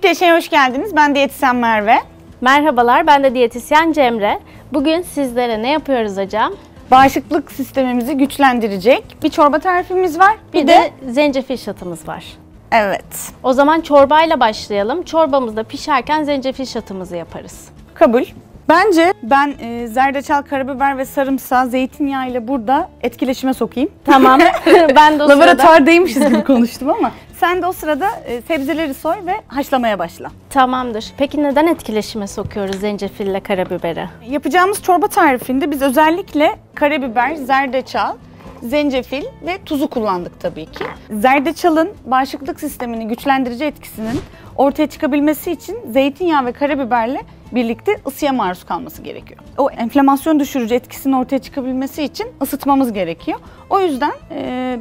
Fit Yaşam'a hoş geldiniz. Ben diyetisyen Merve. Merhabalar, ben de diyetisyen Cemre. Bugün sizlere ne yapıyoruz hocam? Bağışıklık sistemimizi güçlendirecek bir çorba tarifimiz var. Bir de zencefil şatımız var. Evet. O zaman çorbayla başlayalım. Çorbamız da pişerken zencefil şatımızı yaparız. Kabul. Bence ben zerdeçal, karabiber ve sarımsağı zeytinyağı ile burada etkileşime sokayım. Tamam. Ben de o sırada... Laboratuvardaymışız gibi konuştum ama sen de o sırada sebzeleri soy ve haşlamaya başla. Tamamdır. Peki neden etkileşime sokuyoruz zencefille karabiberi? Yapacağımız çorba tarifinde biz özellikle karabiber, zerdeçal, zencefil ve tuzu kullandık tabii ki. Zerdeçalın bağışıklık sistemini güçlendirici etkisinin ortaya çıkabilmesi için zeytinyağı ve karabiberle birlikte ısıya maruz kalması gerekiyor. O enflamasyon düşürücü etkisinin ortaya çıkabilmesi için ısıtmamız gerekiyor. O yüzden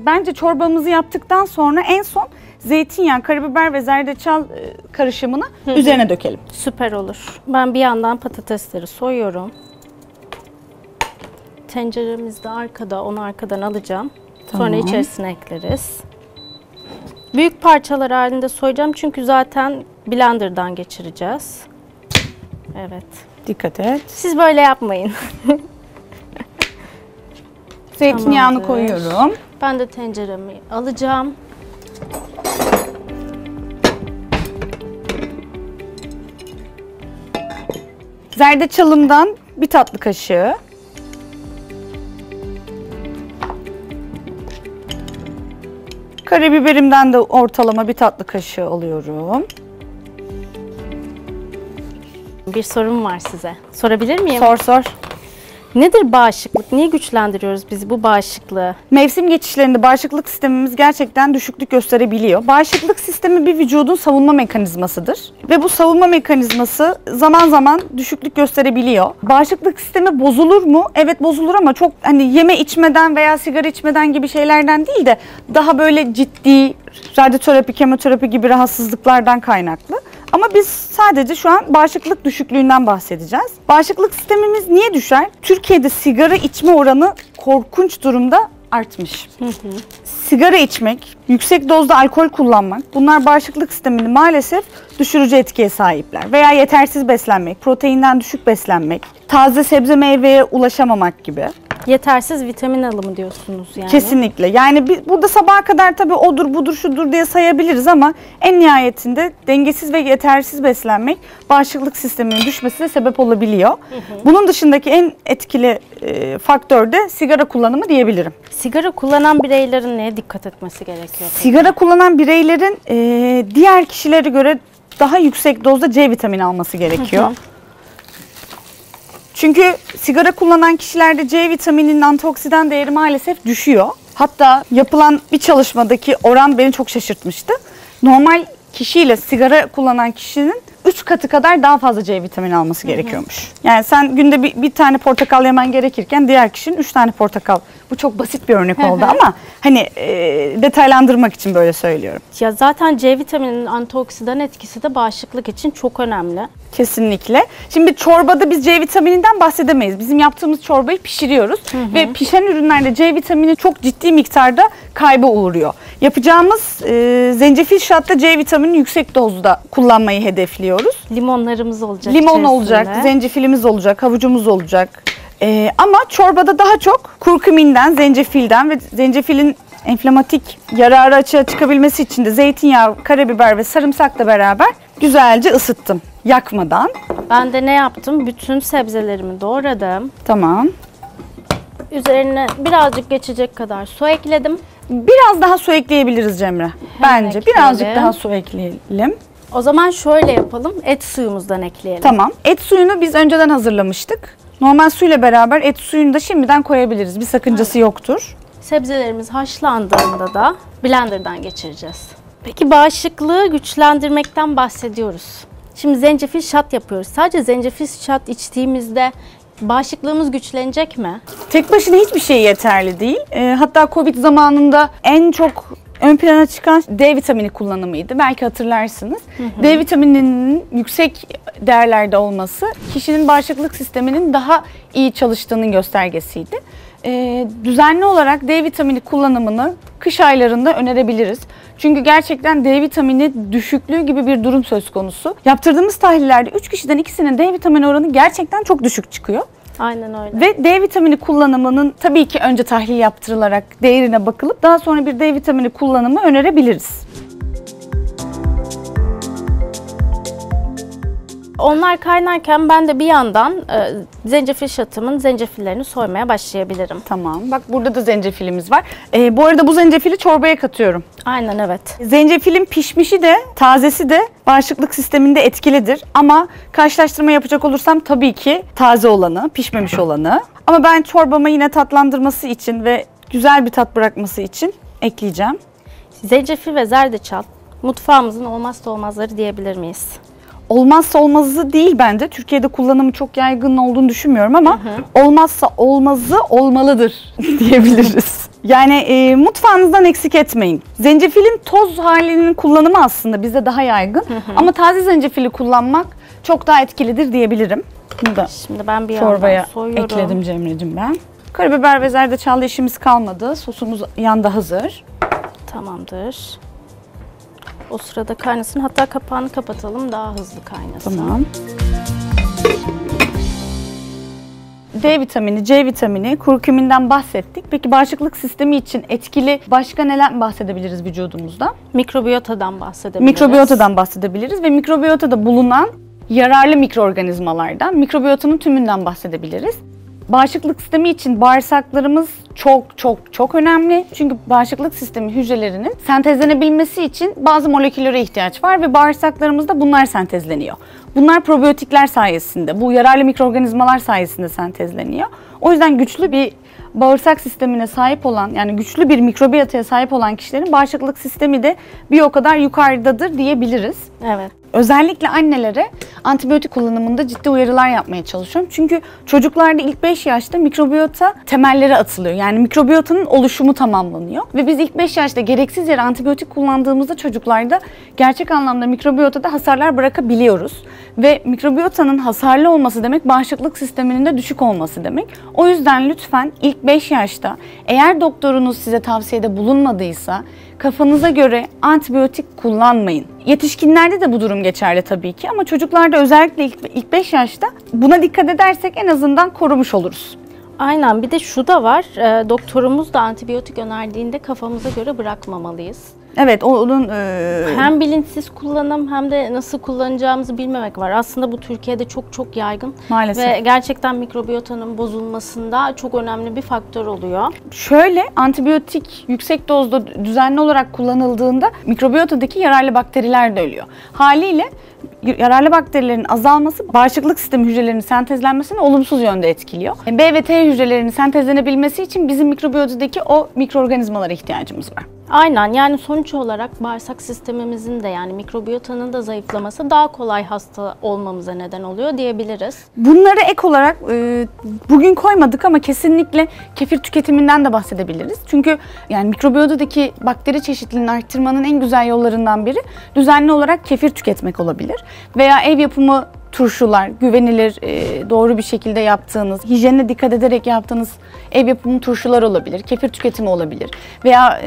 bence çorbamızı yaptıktan sonra en son zeytinyağı, karabiber ve zerdeçal karışımını üzerine dökelim. Süper olur. Ben bir yandan patatesleri soyuyorum. Tenceremiz de arkada, onu arkadan alacağım. Tamam. Sonra içerisine ekleriz. Büyük parçalar halinde soyacağım çünkü zaten blenderdan geçireceğiz. Evet. Dikkat et. Siz böyle yapmayın. Zeytinyağını Tamamdır. koyuyorum. Ben de tenceremi alacağım. Zerdeçalımdan bir tatlı kaşığı. Karabiberimden de ortalama bir tatlı kaşığı alıyorum. Bir sorum var size. Sorabilir miyim? Sor sor. Nedir bağışıklık? Niye güçlendiriyoruz biz bu bağışıklığı? Mevsim geçişlerinde bağışıklık sistemimiz gerçekten düşüklük gösterebiliyor. Bağışıklık sistemi bir vücudun savunma mekanizmasıdır. Ve bu savunma mekanizması zaman zaman düşüklük gösterebiliyor. Bağışıklık sistemi bozulur mu? Evet bozulur ama çok hani yeme içmeden veya sigara içmeden gibi şeylerden değil de daha böyle ciddi radyoterapi, kemoterapi gibi rahatsızlıklardan kaynaklı. Ama biz sadece şu an bağışıklık düşüklüğünden bahsedeceğiz. Bağışıklık sistemimiz niye düşer? Türkiye'de sigara içme oranı korkunç durumda artmış. Sigara içmek, yüksek dozda alkol kullanmak, bunlar bağışıklık sistemini maalesef düşürücü etkiye sahipler. Veya yetersiz beslenmek, proteinden düşük beslenmek, taze sebze meyveye ulaşamamak gibi. Yetersiz vitamin alımı diyorsunuz yani. Kesinlikle. Yani burada sabaha kadar tabii odur budur şudur diye sayabiliriz ama en nihayetinde dengesiz ve yetersiz beslenmek bağışıklık sisteminin düşmesine sebep olabiliyor. Bunun dışındaki en etkili faktör de sigara kullanımı diyebilirim. Sigara kullanan bireylerin neye dikkat etmesi gerekiyor? Sigara kullanan bireylerin diğer kişilere göre daha yüksek dozda C vitamini alması gerekiyor. Çünkü sigara kullanan kişilerde C vitamininin antioksidan değeri maalesef düşüyor. Hatta yapılan bir çalışmadaki oran beni çok şaşırtmıştı. Normal kişiyle sigara kullanan kişinin 3 katı kadar daha fazla C vitamini alması gerekiyormuş. Yani sen günde bir tane portakal yemen gerekirken diğer kişinin 3 tane portakal. Bu çok basit bir örnek oldu ama hani detaylandırmak için böyle söylüyorum. Ya zaten C vitamininin antioksidan etkisi de bağışıklık için çok önemli. Kesinlikle. Şimdi çorbada biz C vitamininden bahsedemeyiz. Bizim yaptığımız çorbayı pişiriyoruz ve pişen ürünlerde C vitamini çok ciddi miktarda kayba uğruyor. Yapacağımız zencefil şatta C vitamini yüksek dozda kullanmayı hedefliyoruz. Limonlarımız olacak. Limon içerisinde. olacak, zencefilimiz olacak, havucumuz olacak. Ama çorbada daha çok kurkuminden, zencefilden ve zencefilin enflamatik yararı açığa çıkabilmesi için de zeytinyağı, karabiber ve sarımsakla beraber güzelce ısıttım yakmadan. Ben de ne yaptım? Bütün sebzelerimi doğradım. Tamam. Üzerine birazcık geçecek kadar su ekledim. Biraz daha su ekleyebiliriz Cemre. Bence ekleyelim. birazcık daha su ekleyelim. O zaman şöyle yapalım. Et suyumuzdan ekleyelim. Tamam. Et suyunu biz önceden hazırlamıştık. Normal suyla beraber et suyunu da şimdiden koyabiliriz. Bir sakıncası yoktur. Sebzelerimiz haşlandığında da blenderdan geçireceğiz. Peki bağışıklığı güçlendirmekten bahsediyoruz. Şimdi zencefil şat yapıyoruz. Sadece zencefil şat içtiğimizde bağışıklığımız güçlenecek mi? Tek başına hiçbir şey yeterli değil. Hatta Covid zamanında en çok ön plana çıkan D vitamini kullanımıydı. Belki hatırlarsınız. D vitamininin yüksek değerlerde olması kişinin bağışıklık sisteminin daha iyi çalıştığının göstergesiydi. Düzenli olarak D vitamini kullanımını kış aylarında önerebiliriz. Çünkü gerçekten D vitamini düşüklüğü gibi bir durum söz konusu. Yaptırdığımız tahlillerde 3 kişiden ikisinin D vitamini oranı gerçekten çok düşük çıkıyor. Aynen öyle. Ve D vitamini kullanımının tabii ki önce tahlil yaptırılarak değerine bakılıp daha sonra bir D vitamini kullanımı önerebiliriz. Onlar kaynarken ben de bir yandan zencefil şatımın zencefillerini soymaya başlayabilirim. Tamam. Bak burada da zencefilimiz var. Bu arada bu zencefili çorbaya katıyorum. Aynen, evet. Zencefilin pişmişi de tazesi de bağışıklık sisteminde etkilidir. Ama karşılaştırma yapacak olursam tabii ki taze olanı, pişmemiş olanı. Ama ben çorbama yine tatlandırması için ve güzel bir tat bırakması için ekleyeceğim. Zencefil ve zerdeçal mutfağımızın olmazsa olmazları diyebilir miyiz? Olmazsa olmazı değil bence. Türkiye'de kullanımı çok yaygın olduğunu düşünmüyorum ama olmazsa olmazı olmalıdır diyebiliriz. Yani mutfağınızdan eksik etmeyin. Zencefilin toz halinin kullanımı aslında bizde daha yaygın. Ama taze zencefili kullanmak çok daha etkilidir diyebilirim. Bunu da Şimdi ben bir çorbaya yandan soyuyorum. ekledim Cemre'cim ben. Karabiber ve zerdeçallı işimiz kalmadı. Sosumuz yanda hazır. Tamamdır. O sırada kaynasın. Hatta kapağını kapatalım, daha hızlı kaynasın. Tamam. D vitamini, C vitamini, kurkuminden bahsettik. Peki bağışıklık sistemi için etkili başka neler bahsedebiliriz vücudumuzda? Mikrobiyotadan bahsedebiliriz. Mikrobiyotadan bahsedebiliriz ve mikrobiyotada bulunan yararlı mikroorganizmalardan, mikrobiyotanın tümünden bahsedebiliriz. Bağışıklık sistemi için bağırsaklarımız çok önemli. Çünkü bağışıklık sistemi hücrelerinin sentezlenebilmesi için bazı moleküllere ihtiyaç var ve bağırsaklarımızda bunlar sentezleniyor. Bunlar probiyotikler sayesinde, bu yararlı mikroorganizmalar sayesinde sentezleniyor. O yüzden güçlü bir bağırsak sistemine sahip olan, yani güçlü bir mikrobiyotaya sahip olan kişilerin bağışıklık sistemi de bir o kadar yukarıdadır diyebiliriz. Evet. Özellikle annelere antibiyotik kullanımında ciddi uyarılar yapmaya çalışıyorum. Çünkü çocuklarda ilk 5 yaşta mikrobiyota temelleri atılıyor. Yani mikrobiyotanın oluşumu tamamlanıyor. Ve biz ilk 5 yaşta gereksiz yere antibiyotik kullandığımızda çocuklarda gerçek anlamda mikrobiyotada hasarlar bırakabiliyoruz. Ve mikrobiyotanın hasarlı olması demek bağışıklık sisteminin de düşük olması demek. O yüzden lütfen ilk 5 yaşta eğer doktorunuz size tavsiyede bulunmadıysa kafanıza göre antibiyotik kullanmayın. Yetişkinlerde de bu durum geçerli tabii ki ama çocuklarda özellikle ilk 5 yaşta buna dikkat edersek en azından korumuş oluruz. Aynen, bir de şu da var, doktorumuz da antibiyotik önerdiğinde kafamıza göre bırakmamalıyız. Evet, onun Hem bilinçsiz kullanım hem de nasıl kullanacağımızı bilmemek var. Aslında bu Türkiye'de çok yaygın. Maalesef. Ve gerçekten mikrobiyotanın bozulmasında çok önemli bir faktör oluyor. Şöyle, antibiyotik yüksek dozda düzenli olarak kullanıldığında mikrobiyotadaki yararlı bakteriler de ölüyor. Haliyle yararlı bakterilerin azalması bağışıklık sistemi hücrelerinin sentezlenmesini olumsuz yönde etkiliyor. B ve T hücrelerinin sentezlenebilmesi için bizim mikrobiyotadaki o mikroorganizmalara ihtiyacımız var. Aynen, yani sonuç olarak bağırsak sistemimizin de yani mikrobiyotanın da zayıflaması daha kolay hasta olmamıza neden oluyor diyebiliriz. Bunları ek olarak bugün koymadık ama kesinlikle kefir tüketiminden de bahsedebiliriz. Çünkü yani mikrobiyotadaki bakteri çeşitliliğini arttırmanın en güzel yollarından biri düzenli olarak kefir tüketmek olabilir. Veya ev yapımı turşular, güvenilir, doğru bir şekilde yaptığınız, hijyenine dikkat ederek yaptığınız ev yapımı turşular olabilir, kefir tüketimi olabilir veya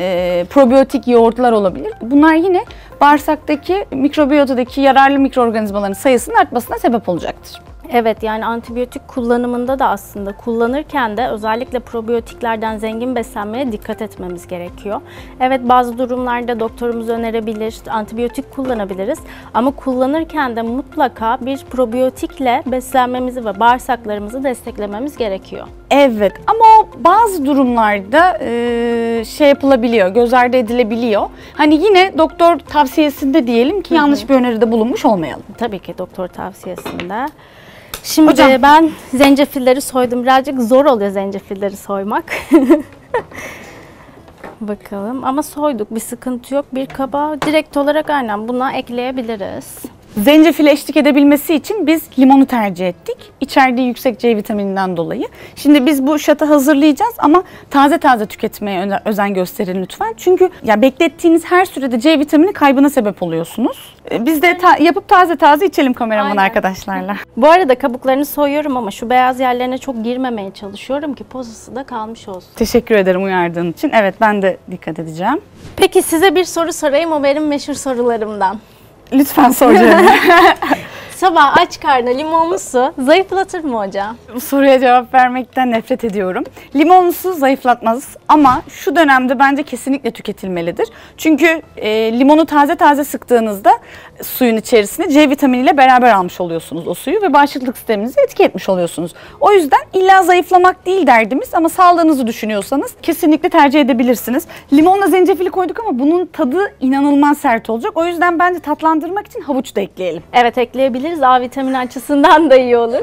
probiyotik yoğurtlar olabilir. Bunlar yine bağırsaktaki mikrobiyotadaki yararlı mikroorganizmaların sayısının artmasına sebep olacaktır. Evet, yani antibiyotik kullanımında da aslında kullanırken de özellikle probiyotiklerden zengin beslenmeye dikkat etmemiz gerekiyor. Evet, bazı durumlarda doktorumuz önerebilir, antibiyotik kullanabiliriz ama kullanırken de mutlaka bir probiyotikle beslenmemizi ve bağırsaklarımızı desteklememiz gerekiyor. Evet, ama o bazı durumlarda şey yapılabiliyor, göz ardı edilebiliyor. Hani yine doktor tavsiyesinde diyelim ki yanlış bir öneride bulunmuş olmayalım. Tabii ki doktor tavsiyesinde. Şimdi Hocam, ben zencefilleri soydum. Birazcık zor oluyor zencefilleri soymak. Bakalım, ama soyduk, bir sıkıntı yok. Bir kaba direkt olarak aynen buna ekleyebiliriz. Zencefile eşlik edebilmesi için biz limonu tercih ettik. İçerdiği yüksek C vitamininden dolayı. Şimdi biz bu şatı hazırlayacağız ama taze taze tüketmeye özen gösterin lütfen. Çünkü ya beklettiğiniz her sürede C vitamini kaybına sebep oluyorsunuz. Biz de yapıp taze taze içelim kameraman Aynen. arkadaşlarla. Bu arada kabuklarını soyuyorum ama şu beyaz yerlerine çok girmemeye çalışıyorum ki pozası da kalmış olsun. Teşekkür ederim uyardığın için. Evet, ben de dikkat edeceğim. Peki size bir soru sorayım, o benim meşhur sorularımdan. Lütfen sor canım. Sabah aç karnına limonlu su zayıflatır mı hocam? Bu soruya cevap vermekten nefret ediyorum. Limonlu su zayıflatmaz ama şu dönemde bence kesinlikle tüketilmelidir. Çünkü limonu taze taze sıktığınızda suyun içerisine C vitaminiyle beraber almış oluyorsunuz o suyu ve bağışıklık sisteminizi etki etmiş oluyorsunuz. O yüzden illa zayıflamak değil derdimiz ama sağlığınızı düşünüyorsanız kesinlikle tercih edebilirsiniz. Limonla zencefili koyduk ama bunun tadı inanılmaz sert olacak. O yüzden bence tatlandırmak için havuç da ekleyelim. Evet, ekleyebiliriz. A vitamini açısından da iyi olur.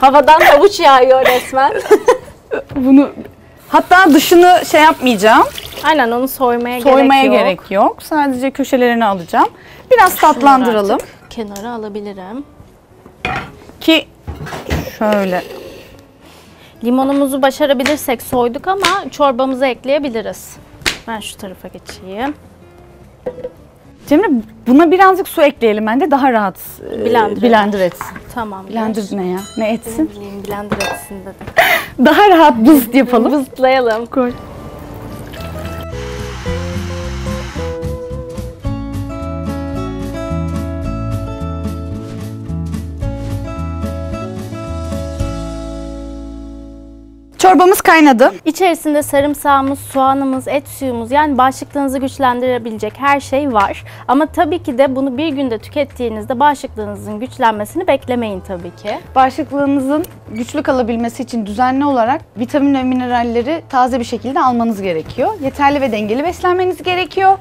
Havadan havuç yağıyor resmen. Bunu hatta dışını şey yapmayacağım. Aynen, onu soymaya Gerek yok. Sadece köşelerini alacağım. Biraz tatlandıralım. Artık kenara alabilirim. Ki şöyle. Limonumuzu başarabilirsek soyduk ama çorbamıza ekleyebiliriz. Ben şu tarafa geçeyim. Cemre, buna birazcık su ekleyelim bence daha rahat blender etsin. Tamam. Blender ne ya? Ne etsin? Blender etsin dedim. Daha rahat bızd yapalım. Bızlayalım. Koy. Çorbamız kaynadı. İçerisinde sarımsağımız, soğanımız, et suyumuz, yani bağışıklığınızı güçlendirebilecek her şey var. Ama tabii ki de bunu bir günde tükettiğinizde bağışıklığınızın güçlenmesini beklemeyin tabii ki. Bağışıklığınızın güçlü kalabilmesi için düzenli olarak vitamin ve mineralleri taze bir şekilde almanız gerekiyor. Yeterli ve dengeli beslenmeniz gerekiyor.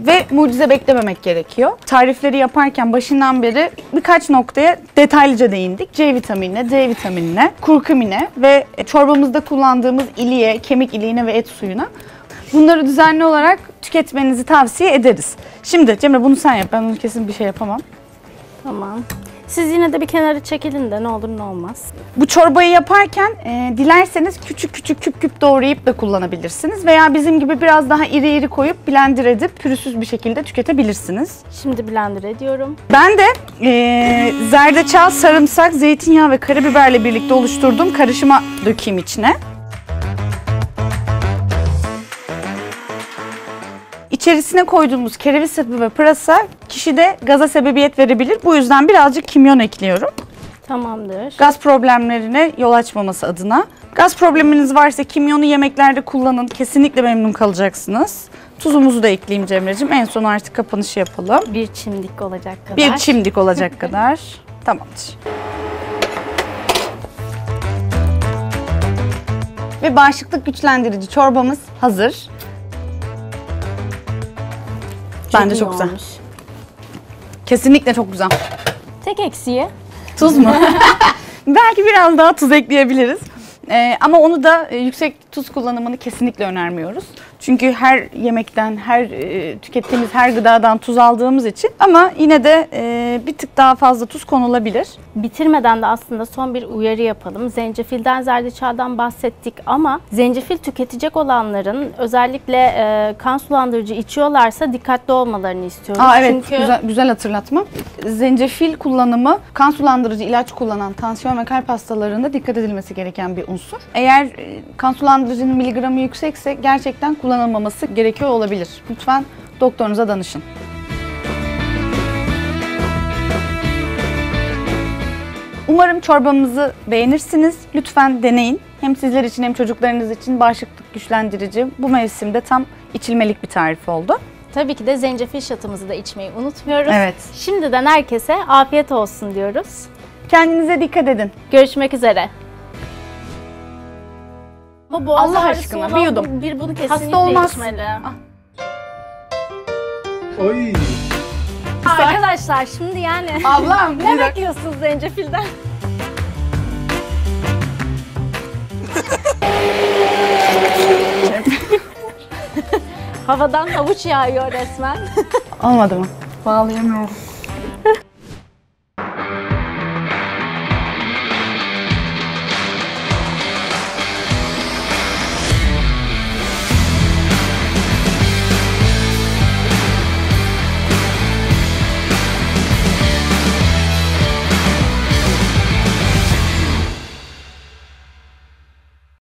Ve mucize beklememek gerekiyor. Tarifleri yaparken başından beri birkaç noktaya detaylıca değindik. C vitaminine, D vitaminine, kurkumine ve çorbamızda kullandığımız iliğe, kemik iliğine ve et suyuna. Bunları düzenli olarak tüketmenizi tavsiye ederiz. Şimdi Cemre, bunu sen yap. Ben bunu kesin bir şey yapamam. Tamam. Siz yine de bir kenara çekilin de ne olur ne olmaz. Bu çorbayı yaparken dilerseniz küçük küçük küp küp doğrayıp da kullanabilirsiniz. Veya bizim gibi biraz daha iri iri koyup blender edip pürüzsüz bir şekilde tüketebilirsiniz. Şimdi blender ediyorum. Ben de zerdeçal, sarımsak, zeytinyağı ve karabiberle birlikte oluşturduğum karışıma dökeyim içine. İçerisine koyduğumuz kereviz sapı ve pırasa kişide gaza sebebiyet verebilir. Bu yüzden birazcık kimyon ekliyorum. Tamamdır. Gaz problemlerine yol açmaması adına. Gaz probleminiz varsa kimyonu yemeklerde kullanın. Kesinlikle memnun kalacaksınız. Tuzumuzu da ekleyeyim Cemre'cim. En son artık kapanışı yapalım. Bir çimdik olacak kadar. Bir çimdik olacak kadar. Tamamdır. Ve bağışıklık güçlendirici çorbamız hazır. Bence çok güzel. olmuş. Kesinlikle çok güzel. Tek eksiği. Tuz mu? Belki biraz daha tuz ekleyebiliriz. Ama onu da yüksek tuz kullanımını kesinlikle önermiyoruz. Çünkü her yemekten, tükettiğimiz her gıdadan tuz aldığımız için. Ama yine de bir tık daha fazla tuz konulabilir. Bitirmeden de aslında son bir uyarı yapalım. Zencefilden, zerdeçaldan bahsettik ama zencefil tüketecek olanların özellikle kan sulandırıcı içiyorlarsa dikkatli olmalarını istiyoruz. Evet, Çünkü güzel hatırlatma. Zencefil kullanımı kan sulandırıcı ilaç kullanan tansiyon ve kalp hastalarında dikkat edilmesi gereken bir unsur. Eğer kan sulandırıcının miligramı yüksekse gerçekten kullanılmaması gerekiyor olabilir. Lütfen doktorunuza danışın. Umarım çorbamızı beğenirsiniz. Lütfen deneyin. Hem sizler için hem çocuklarınız için bağışıklık güçlendirici, bu mevsimde tam içilmelik bir tarif oldu. tabii ki de zencefil şatımızı da içmeyi unutmuyoruz. Evet. Şimdiden herkese afiyet olsun diyoruz. Kendinize dikkat edin. Görüşmek üzere. Ama boğaz Allah ağrısı aşkına, olan bir yudum. bunu kesinlikle Hasta olmaz. içmeli. Oy. Arkadaşlar şimdi yani Ablam, ne bekliyorsunuz zencefilden? Havadan havuç yağıyor resmen. Olmadı mı? Bağlayamıyorum.